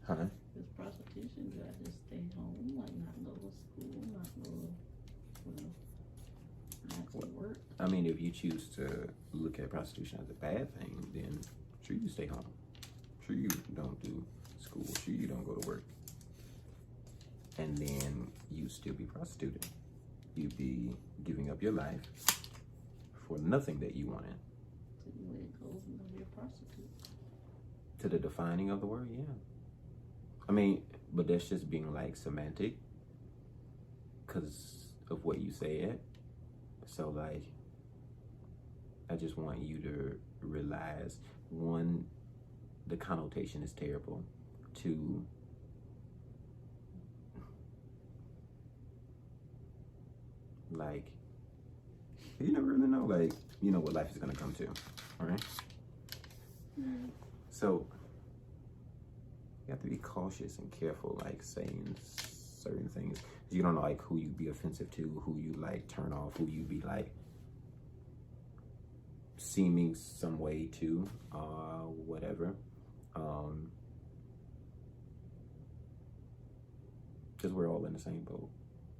Huh? Because prostitution, you gotta just stay home, like not go to school, not go to, not to work. I mean, if you choose to look at prostitution as a bad thing, then sure you stay home. Sure you don't do school. Sure you don't go to work. And then you still be prostituting. You'd be giving up your life for nothing that you wanted. So you let it go and go be a prostitute. To the defining of the word, yeah. I mean, but that's just being like semantic because of what you said. So like, I just want you to realize, one, the connotation is terrible. Two, like, you never really know, like, you know what life is gonna come to, all right? Mm. So you have to be cautious and careful, like saying certain things. You don't know like who you be offensive to, who you like turn off, who you be like seeming some way to, whatever. Because we're all in the same boat.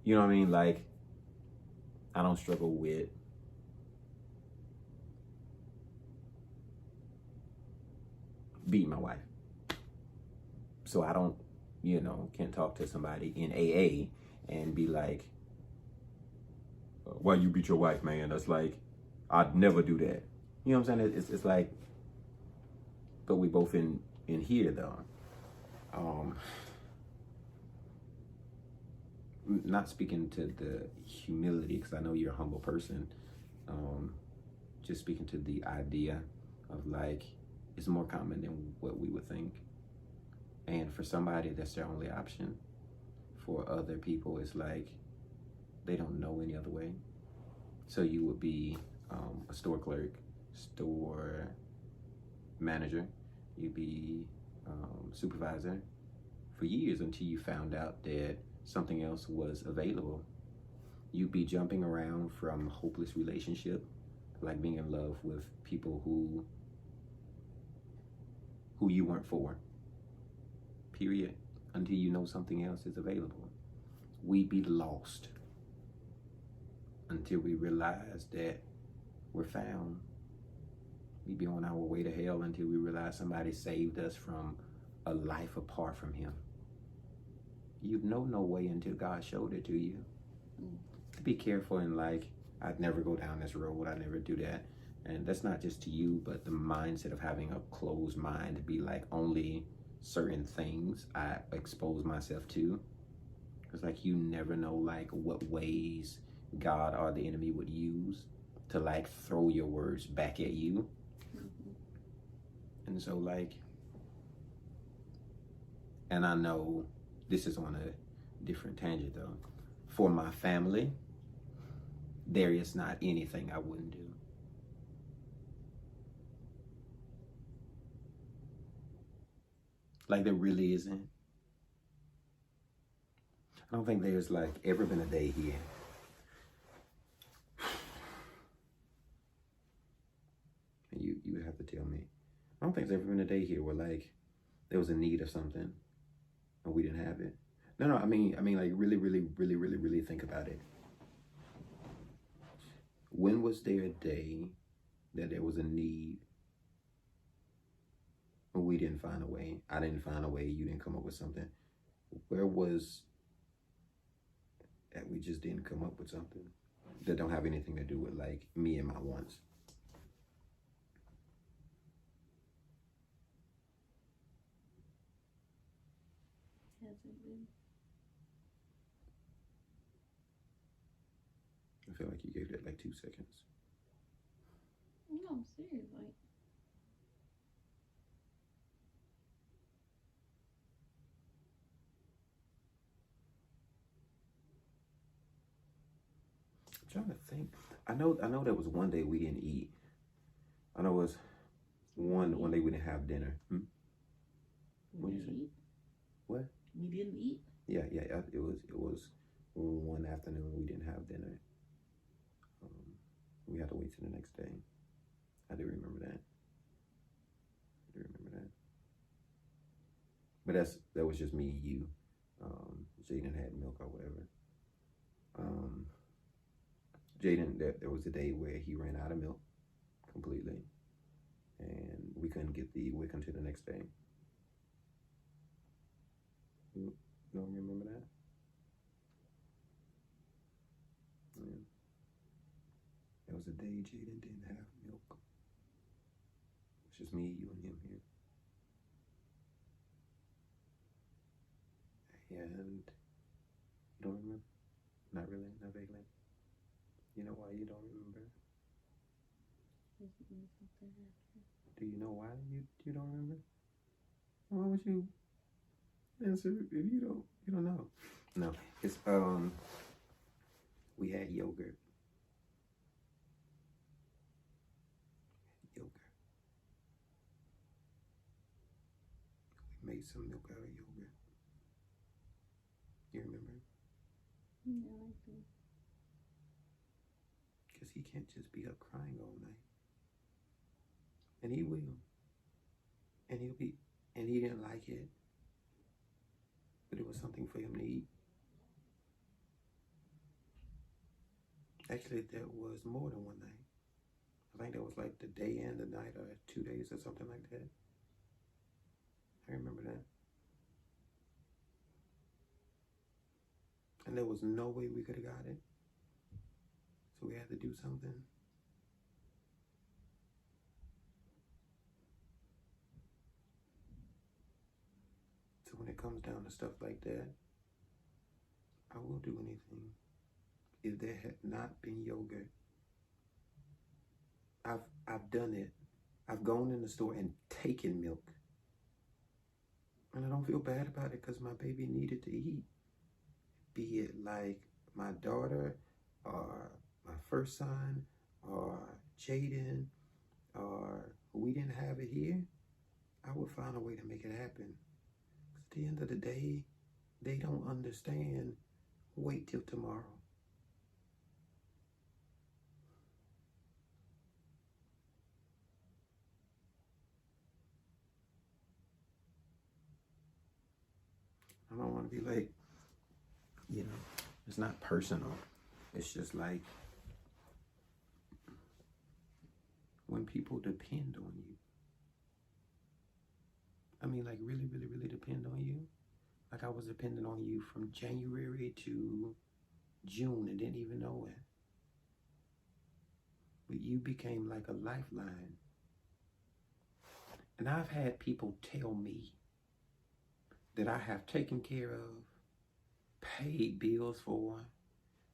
You know what I mean? Like, I don't struggle with beating my wife. So I don't, can't talk to somebody in AA and be like, why you beat your wife, man? That's like, I'd never do that. You know what I'm saying? It's like, but we both in here though. Not speaking to the humility, because I know you're a humble person. Just speaking to the idea of like, it's more common than what we would think. And for somebody, that's their only option. For other people, it's like, they don't know any other way. So you would be a store clerk, store manager, you'd be supervisor for years until you found out that something else was available. You'd be jumping around from hopeless relationship, like being in love with people who you weren't for, period, until you know something else is available. We'd be lost until we realize that we're found. We'd be on our way to hell until we realize somebody saved us from a life apart from him. You'd know no way until God showed it to you. Be careful and like, I'd never go down this road, I'd never do that. And that's not just to you, but the mindset of having a closed mind to be like, only certain things I expose myself to. It's like, you never know like what ways God or the enemy would use to like throw your words back at you. And so like, and I know this is on a different tangent though. For my family, there is not anything I wouldn't do. Like, there really isn't. I don't think there's like ever been a day here and you would have to tell me. I don't think there's ever been a day here where like there was a need of something and we didn't have it. No, I mean like really think about it. When was there a day that there was a need and we didn't find a way? I didn't find a way, you didn't come up with something. Where was that we just didn't come up with something that don't have anything to do with like me and my wants? Hasn't been. I feel like you gave that like 2 seconds. No, I'm serious. Like, I'm trying to think. I know there was one day we didn't eat. I know it was one day we didn't have dinner. What did you say? eat? What? We didn't eat? Yeah. It was one afternoon we didn't have dinner. We had to wait till the next day. I do remember that. But that was just me and you. Jaden had milk or whatever. Jaden, there was a day where he ran out of milk completely, and we couldn't get the WIC until the next day. You don't remember that? Yeah. There was a day Jaden didn't have milk. It's just me, you, and him here. And you don't remember? Not really, not vaguely. You know why you don't remember? Do you know why you don't remember? Why would you answer if you don't know? No, it's we had yogurt. We made some milk out of yogurt. You remember? Yeah, I do. Because he can't just be up crying all night. And he will. And he didn't like it. But it was something for him to eat. Actually, there was more than one night. I think that was like the day and the night, or 2 days or something like that. I remember that. And there was no way we could have got it. So we had to do something. So when it comes down to stuff like that, I will do anything. If there had not been yogurt, I've done it. I've gone in the store and taken milk. And I don't feel bad about it because my baby needed to eat. Be it like my daughter or my first son or Jaden, or we didn't have it here, I would find a way to make it happen. At the end of the day, they don't understand. Wait till tomorrow. I don't want to be like, it's not personal. It's just like when people depend on you. I mean, like really, really, really depend on you. Like I was dependent on you from January to June and didn't even know it. But you became like a lifeline. And I've had people tell me that I have taken care of, paid bills for,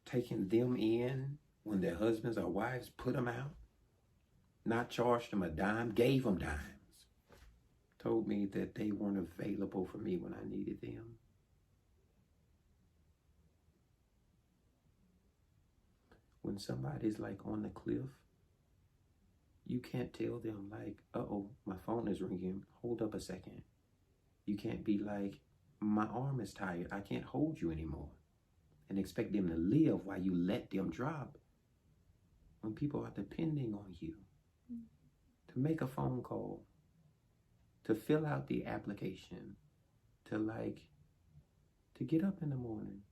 taken them in when their husbands or wives put them out, not charged them a dime, gave them dimes, told me that they weren't available for me when I needed them. When somebody's like on the cliff, you can't tell them like, uh-oh, my phone is ringing, hold up a second. You can't be like, my arm is tired, I can't hold you anymore, and expect them to live while you let them drop. When people are depending on you to make a phone call, to fill out the application, to get up in the morning,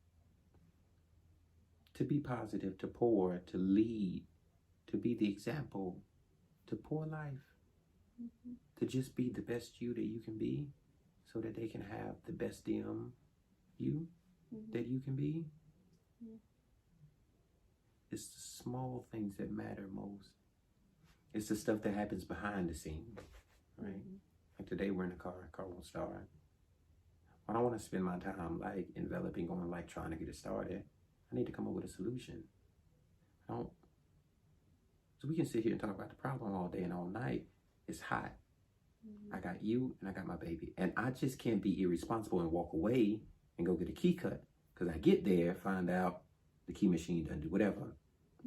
to be positive, to pour, to lead, to be the example, to pour life, to just be the best you that you can be, so that they can have the best them you that you can be. It's the small things that matter most. It's the stuff that happens behind the scenes, right? Like today we're in the car won't start. I don't want to spend my time like enveloping on like trying to get it started. I need to come up with a solution. So we can sit here and talk about the problem all day and all night. It's hot. I got you and I got my baby. And I just can't be irresponsible and walk away and go get a key cut. Because I get there, find out the key machine doesn't do whatever.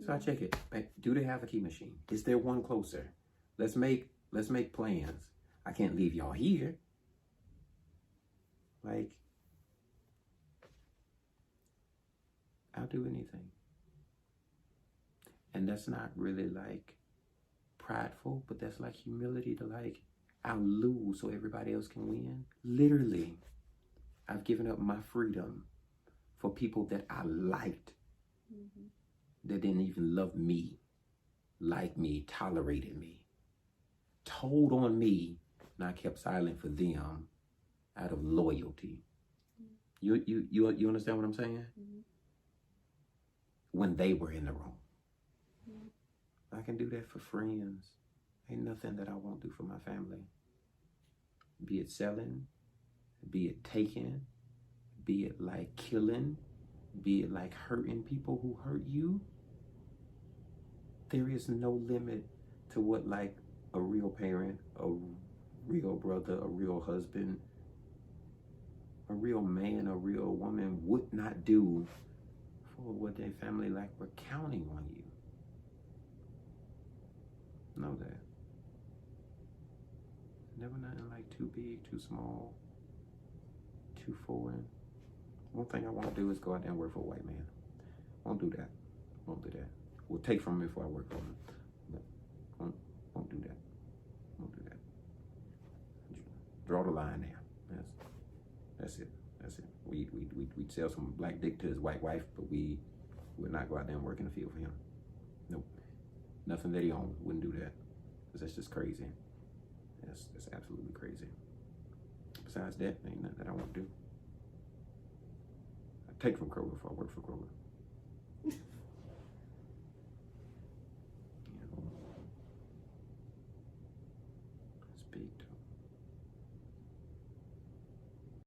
So I check it. Do they have a key machine? Is there one closer? Let's make plans. I can't leave y'all here. Like, I'll do anything. And that's not really like prideful, but that's like humility to like, I'll lose so everybody else can win. Literally. I've given up my freedom for people that I liked, that didn't even love me, like me, tolerated me, told on me, and I kept silent for them out of loyalty. You understand what I'm saying? When they were in the room. I can do that for friends. Ain't nothing that I won't do for my family. Be it selling, be it taking, be it like killing, be it like hurting people who hurt you. There is no limit to what like a real parent, a real brother, a real husband, a real man, a real woman would not do for what their family like were counting on you. Know that. Never nothing like too big, too small, too foreign. One thing I won't do is go out there and work for a white man. Won't do that. Won't do that. We'll take from him before I work for him. But won't do that. Won't do that. Draw the line there. That's it. That's it. We'd sell some black dick to his white wife, but we would not go out there and work in the field for him. Nope. Nothing that he owns. Wouldn't do that. Because that's just crazy. That's absolutely crazy. Besides that, ain't nothing that I won't do. I take from Kroger before I work for Kroger.